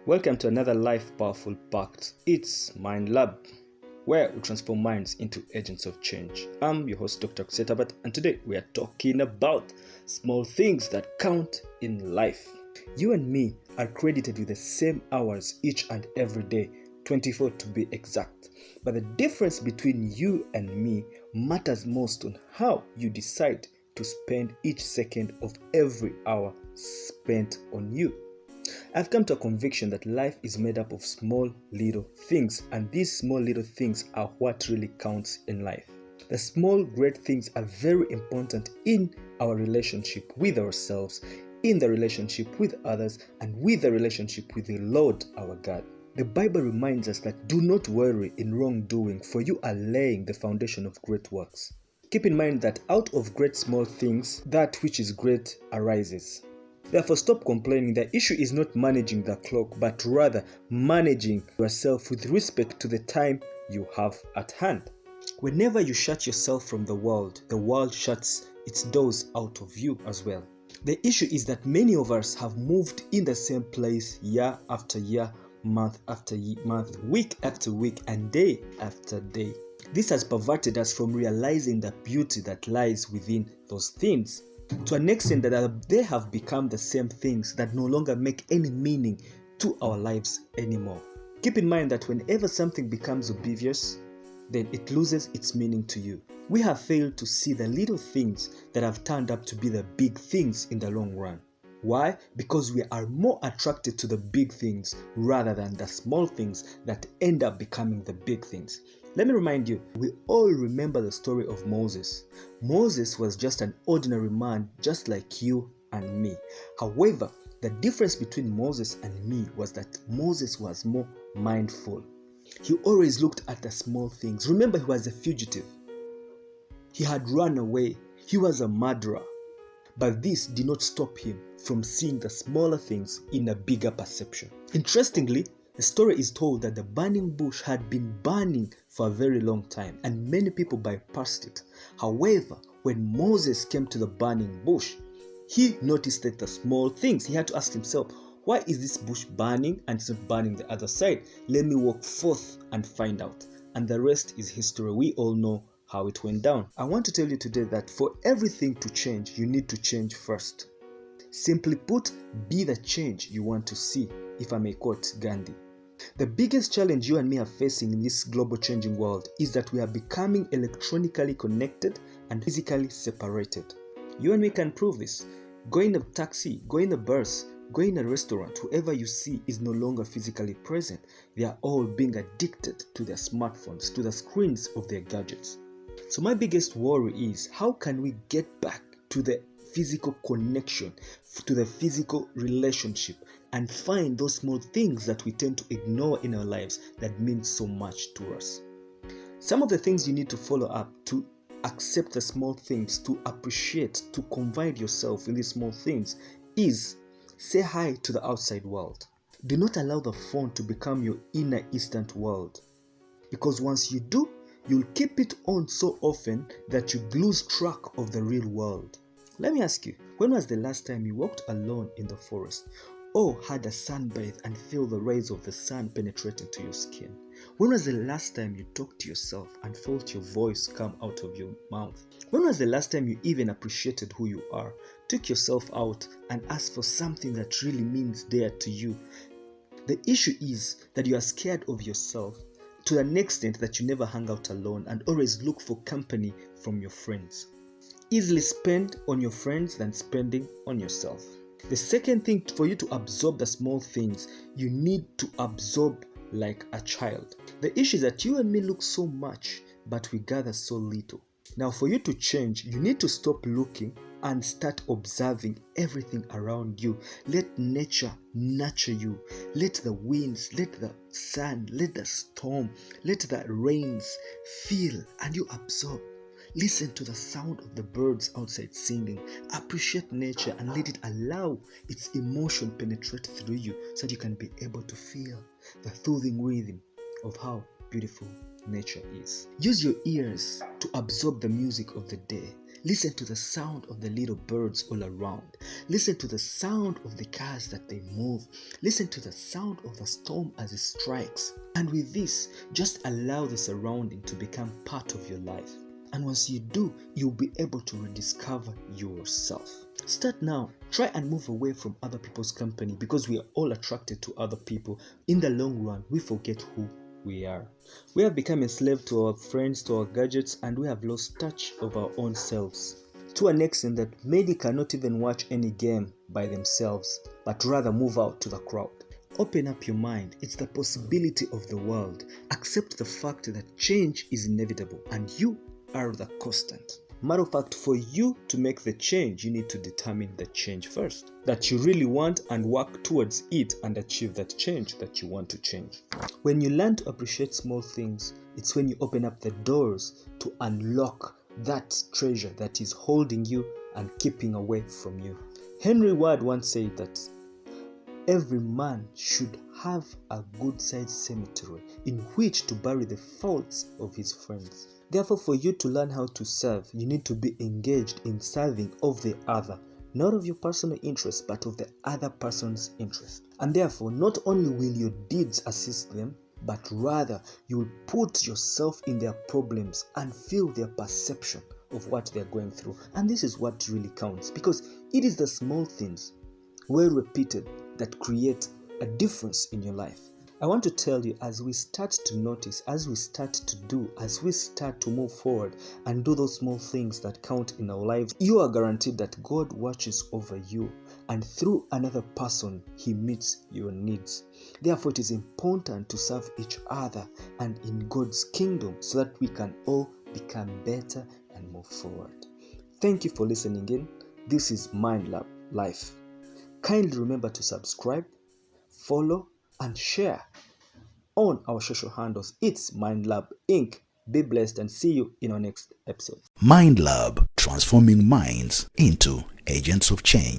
Welcome to another Life Powerful Pact. It's Mindlab, where we transform minds into agents of change. I'm your host, Dr.Rwakiseta Herbert, and today we are talking about small things that count in life. You and me are credited with the same hours each and every day, 24 to be exact. But the difference between you and me matters most on how you decide to spend each second of every hour spent on you. I've come to a conviction that life is made up of small little things, and these small little things are what really counts in life. The small great things are very important in our relationship with ourselves, in the relationship with others, and with the relationship with the Lord our God. The Bible reminds us that do not worry in wrongdoing, for you are laying the foundation of great works. Keep in mind that out of great small things, that which is great arises. Therefore, stop complaining. The issue is not managing the clock, but rather managing yourself with respect to the time you have at hand. Whenever you shut yourself from the world shuts its doors out of you as well. The issue is that many of us have moved in the same place year after year, month after month, week after week, and day after day. This has perverted us from realizing the beauty that lies within those things, to an extent that they have become the same things that no longer make any meaning to our lives anymore. Keep in mind that whenever something becomes obvious, then it loses its meaning to you. We have failed to see the little things that have turned up to be the big things in the long run. Why? Because we are more attracted to the big things rather than the small things that end up becoming the big things. Let me remind you, we all remember the story of Moses. Moses was just an ordinary man, just like you and me. However, the difference between Moses and me was that Moses was more mindful. He always looked at the small things. Remember, he was a fugitive. He had run away. He was a murderer. But this did not stop him from seeing the smaller things in a bigger perception. Interestingly, the story is told that the burning bush had been burning for a very long time, and many people bypassed it. However, when Moses came to the burning bush, he noticed that the small things. He had to ask himself, why is this bush burning and it's not burning the other side? Let me walk forth and find out. And the rest is history. We all know how it went down. I want to tell you today that for everything to change, you need to change first. Simply put, be the change you want to see, if I may quote Gandhi. The biggest challenge you and me are facing in this global changing world is that we are becoming electronically connected and physically separated. You and me can prove this. Go in a taxi, go in a bus, go in a restaurant, whoever you see is no longer physically present. They are all being addicted to their smartphones, to the screens of their gadgets. So my biggest worry is, how can we get back to the physical connection, to the physical relationship, and find those small things that we tend to ignore in our lives that mean so much to us? Some of the things you need to follow up to accept the small things, to appreciate, to confide yourself in these small things is say hi to the outside world. Do not allow the phone to become your inner instant world, because once you do, you'll keep it on so often that you lose track of the real world. Let me ask you, when was the last time you walked alone in the forest, or had a sunbathe and feel the rays of the sun penetrating to your skin? When was the last time you talked to yourself and felt your voice come out of your mouth? When was the last time you even appreciated who you are, took yourself out and asked for something that really means dear to you? The issue is that you are scared of yourself to an extent that you never hang out alone and always look for company from your friends. Easily spend on your friends than spending on yourself. The second thing, for you to absorb the small things, you need to absorb like a child. The issue is that you and me look so much, but we gather so little. Now, for you to change, you need to stop looking and start observing everything around you. Let nature nurture you. Let the winds, let the sun, let the storm, let the rains feel, and you absorb. Listen to the sound of the birds outside singing. Appreciate nature and let it allow its emotion penetrate through you so that you can be able to feel the soothing rhythm of how beautiful nature is. Use your ears to absorb the music of the day. Listen to the sound of the little birds all around. Listen to the sound of the cars that they move. Listen to the sound of the storm as it strikes. And with this, just allow the surrounding to become part of your life. And once you do, you'll be able to rediscover yourself. Start now. Try and move away from other people's company, because we are all attracted to other people. In the long run, we forget who we are. We have become enslaved to our friends, to our gadgets, and we have lost touch of our own selves. To an extent that many cannot even watch any game by themselves, but rather move out to the crowd. Open up your mind. It's the possibility of the world. Accept the fact that change is inevitable and you are the constant. Matter of fact, for you to make the change, you need to determine the change first that you really want and work towards it and achieve that change that you want to change. When you learn to appreciate small things, it's when you open up the doors to unlock that treasure that is holding you and keeping away from you. Henry Ward once said that every man should have a good-sized cemetery in which to bury the faults of his friends. Therefore, for you to learn how to serve, you need to be engaged in serving of the other, not of your personal interest, but of the other person's interest. And therefore, not only will your deeds assist them, but rather you will put yourself in their problems and feel their perception of what they're going through. And this is what really counts, because it is the small things, well repeated, that create a difference in your life. I want to tell you, as we start to notice, as we start to do, as we start to move forward and do those small things that count in our lives, you are guaranteed that God watches over you, and through another person, He meets your needs. Therefore, it is important to serve each other and in God's kingdom so that we can all become better and move forward. Thank you for listening in. This is Mindlab Life. Kindly remember to subscribe, follow, and share on our social handles. It's Mindlab Inc. Be blessed and see you in our next episode. Mindlab, transforming minds into agents of change.